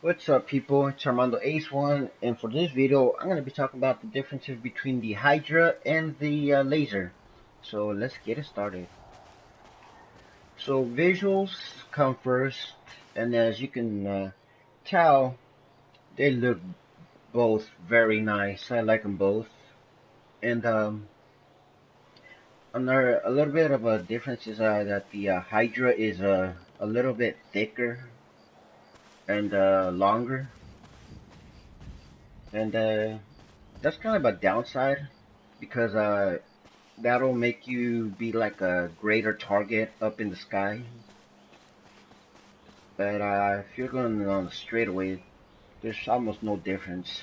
What's up, people? It's Armando Ace One, and for this video, I'm going to be talking about the differences between the Hydra and the Laser. So let's get it started. So visuals come first, and as you can tell, they look both very nice. I like them both, and another a little bit of a difference is that the Hydra is a little bit thicker and longer, and that's kind of a downside because that'll make you be like a greater target up in the sky. But if you're going on a straightaway, there's almost no difference.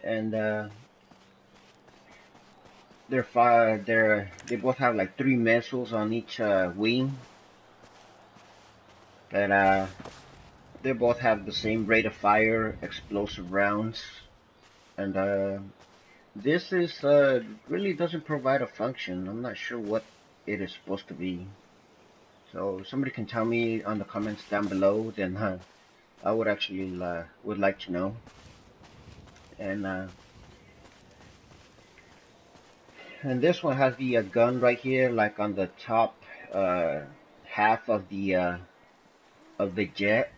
And they both have like three missiles on each wing. But they both have the same rate of fire, explosive rounds, and this is really doesn't provide a function. I'm not sure what it is supposed to be. So if somebody can tell me on the comments down below, then I would actually would like to know. And this one has the gun right here, like on the top half of the jet.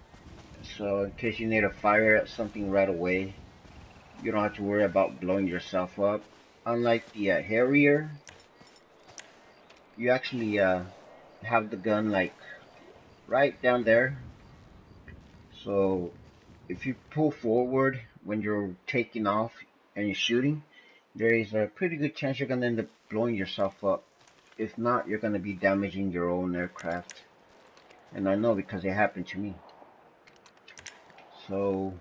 So in case you need to fire at something right away, you don't have to worry about blowing yourself up. Unlike the Harrier, you actually have the gun like right down there. So if you pull forward when you're taking off and you're shooting, there is a pretty good chance you're going to end up blowing yourself up. If not, you're going to be damaging your own aircraft. And I know because it happened to me. So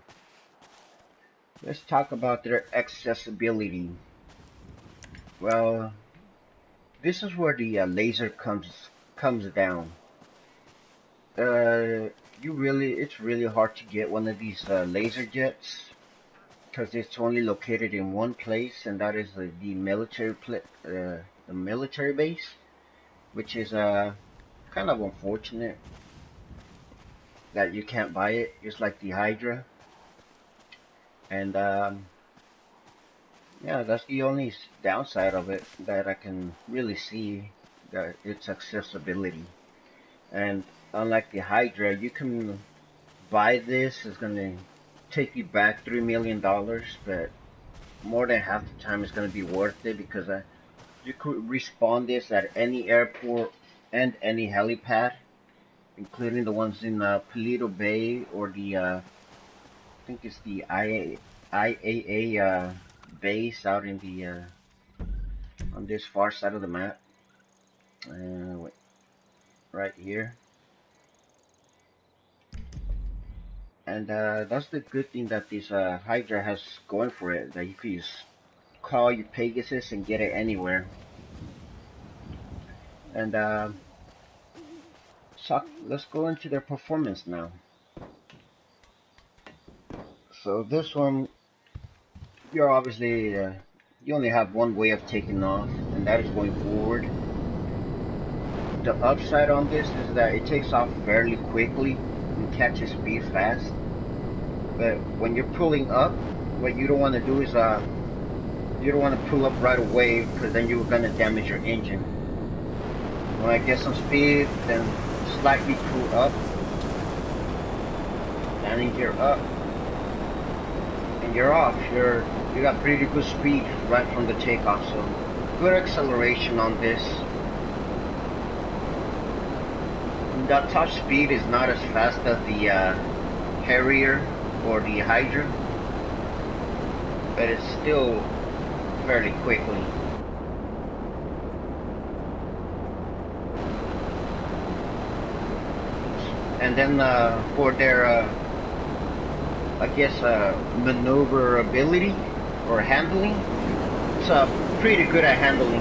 let's talk about their accessibility. Well, this is where the Laser comes down. It's really hard to get one of these laser jets because it's only located in one place, and that is the military base, which is kind of unfortunate that you can't buy it, just like the Hydra. And yeah, that's the only downside of it that I can really see, that its accessibility. And unlike the Hydra, you can buy this. It's gonna take you back $3 million, but more than half the time it's gonna be worth it because you could respawn this at any airport and any helipad, including the ones in Paleto Bay or the I think it's the IAA base out in the on this far side of the map. Wait, right here. And that's the good thing that this Hydra has going for it, that you can just call your Pegasus and get it anywhere. And so let's go into their performance now. So this one, you're obviously you only have one way of taking off, and that is going forward. The upside on this is that it takes off fairly quickly and catches speed fast. But when you're pulling up, what you don't want to do is you don't want to pull up right away because then you're going to damage your engine. When I get some speed, then slightly pull up, landing gear up, and you're off. You got pretty good speed right from the takeoff. So good acceleration on this. That top speed is not as fast as the Harrier or the Hydra, but it's still fairly quickly. And then for their I guess maneuverability or handling, it's pretty good at handling.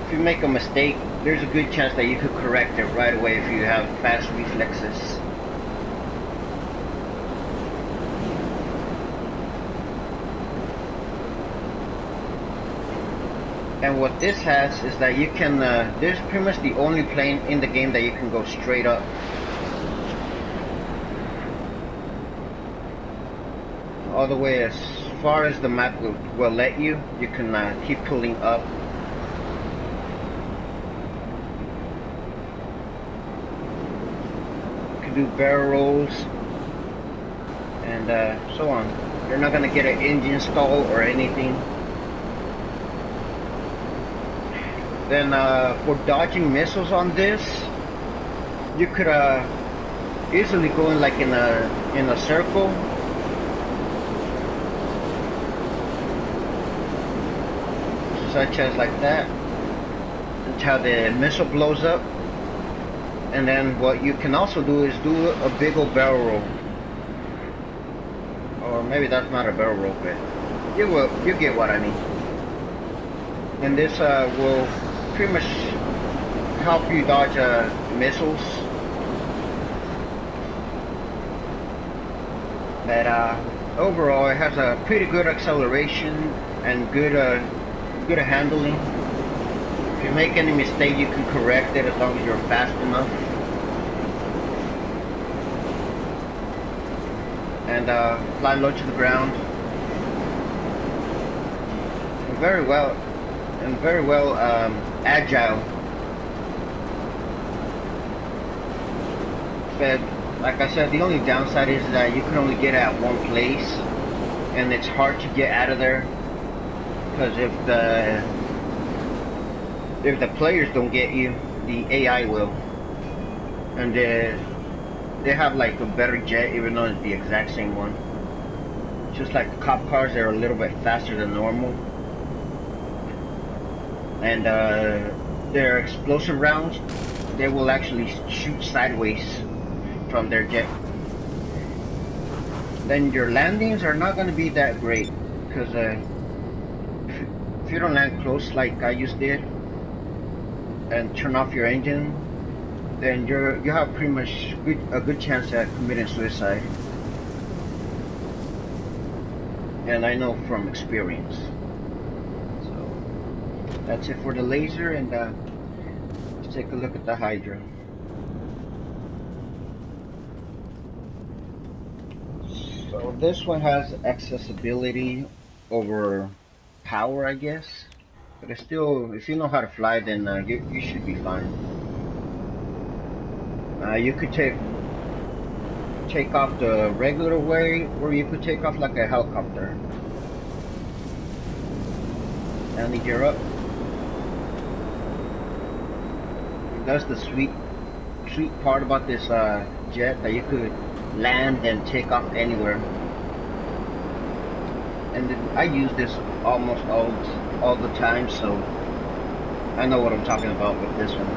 If you make a mistake, there's a good chance that you could correct it right away if you have fast reflexes. And what this has is that you can, this is pretty much the only plane in the game that you can go straight up. All the way as far as the map will let you. You can keep pulling up. You can do barrel rolls and so on. You're not gonna get an engine stall or anything. Then for dodging missiles on this, you could easily go in like in a circle. Such as like that, until the missile blows up. And then what you can also do is do a big old barrel roll. Or maybe that's not a barrel roll, but you get what I mean. And this will pretty much help you dodge missiles. But overall, it has a pretty good acceleration and good handling. If you make any mistake, you can correct it as long as you're fast enough. And fly low to the ground. And very well agile. But like I said, the only downside is that you can only get at one place, and it's hard to get out of there. Because if the players don't get you, the AI will. And they have like a better jet, even though it's the exact same one. Just like the cop cars, they're a little bit faster than normal. And their explosive rounds, they will actually shoot sideways from their jet. Then your landings are not going to be that great, because if you don't land close like I just did and turn off your engine, then you have pretty much a good chance at committing suicide. And I know from experience. So that's it for the Laser, and let's take a look at the Hydra. So this one has accessibility over power, I guess, but it's still, if you know how to fly, then you should be fine. You could take off the regular way, or you could take off like a helicopter. And gear up. That's the sweet part about this jet, that you could land and take off anywhere. And I use this almost all the time, so I know what I'm talking about with this one.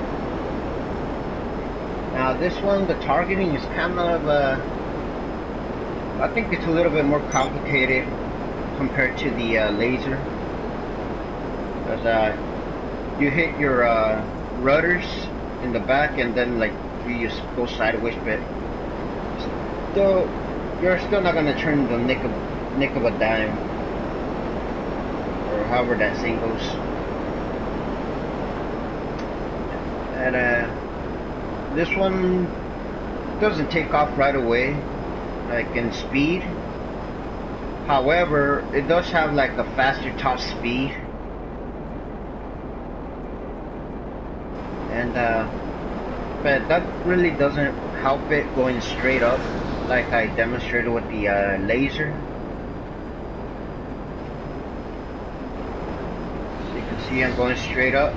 Now this one, the targeting is kind of I think it's a little bit more complicated compared to the Lazer, because you hit your rudders in the back, and then like you just go sideways, but still you're still not gonna turn the nick of a dime, or however that saying goes. And this one doesn't take off right away, like in speed. However, it does have like a faster top speed. And but that really doesn't help it going straight up, like I demonstrated with the Lazer. So you can see I'm going straight up.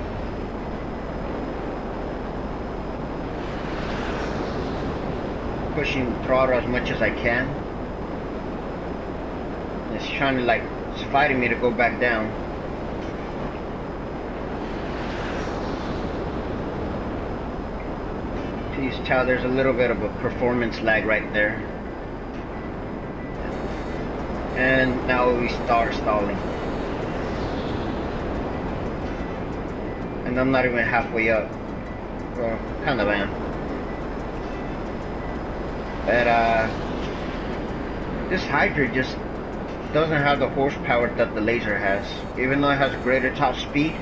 Pushing the throttle as much as I can. It's trying to like, it's fighting me to go back down. Please tell there's a little bit of a performance lag right there. And now we start stalling. And I'm not even halfway up. Well, kind of am. But this Hydra just doesn't have the horsepower that the Lazer has. Even though it has greater top speed,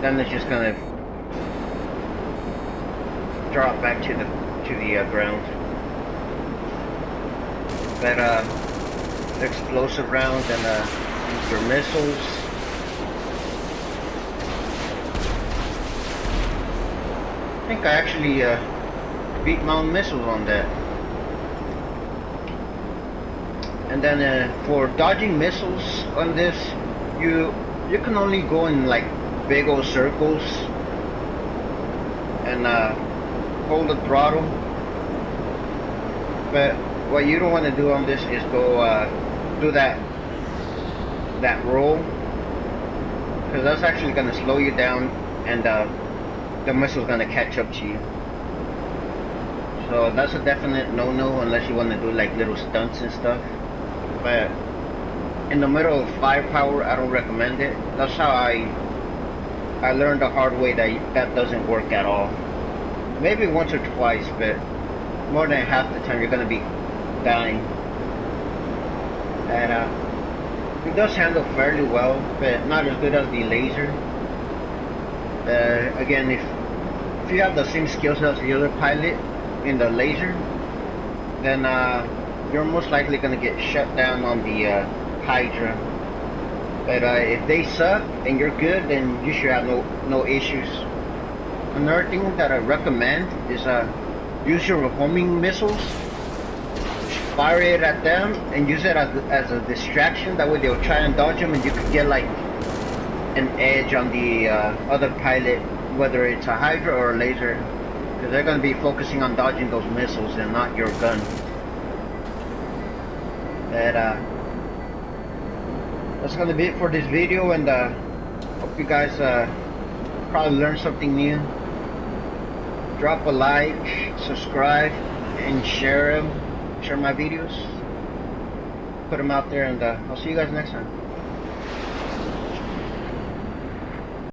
then it's just gonna drop back to the ground. But explosive rounds and your missiles. I think I actually beat my own missiles on that. And then for dodging missiles on this, you can only go in like big old circles and hold the throttle. But what you don't want to do on this is go do that roll, because that's actually going to slow you down, and the missile's going to catch up to you. So that's a definite no-no unless you want to do like little stunts and stuff. But in the middle of firepower, I don't recommend it. That's how I learned the hard way that doesn't work at all. Maybe once or twice, but more than half the time you're going to be dying. And it does handle fairly well, but not as good as the Lazer. Again, if you have the same skills as the other pilot in the Lazer, then you're most likely going to get shut down on the Hydra. But if they suck and you're good, then you should have no issues. Another thing that I recommend is use your homing missiles, fire it at them, and use it as a distraction. That way they'll try and dodge them, and you could get like an edge on the other pilot, whether it's a Hydra or a Lazer, because they're going to be focusing on dodging those missiles and not your gun. But that's going to be it for this video, and hope you guys probably learned something new. Drop a like, subscribe, and share my videos. Put them out there, and I'll see you guys next time.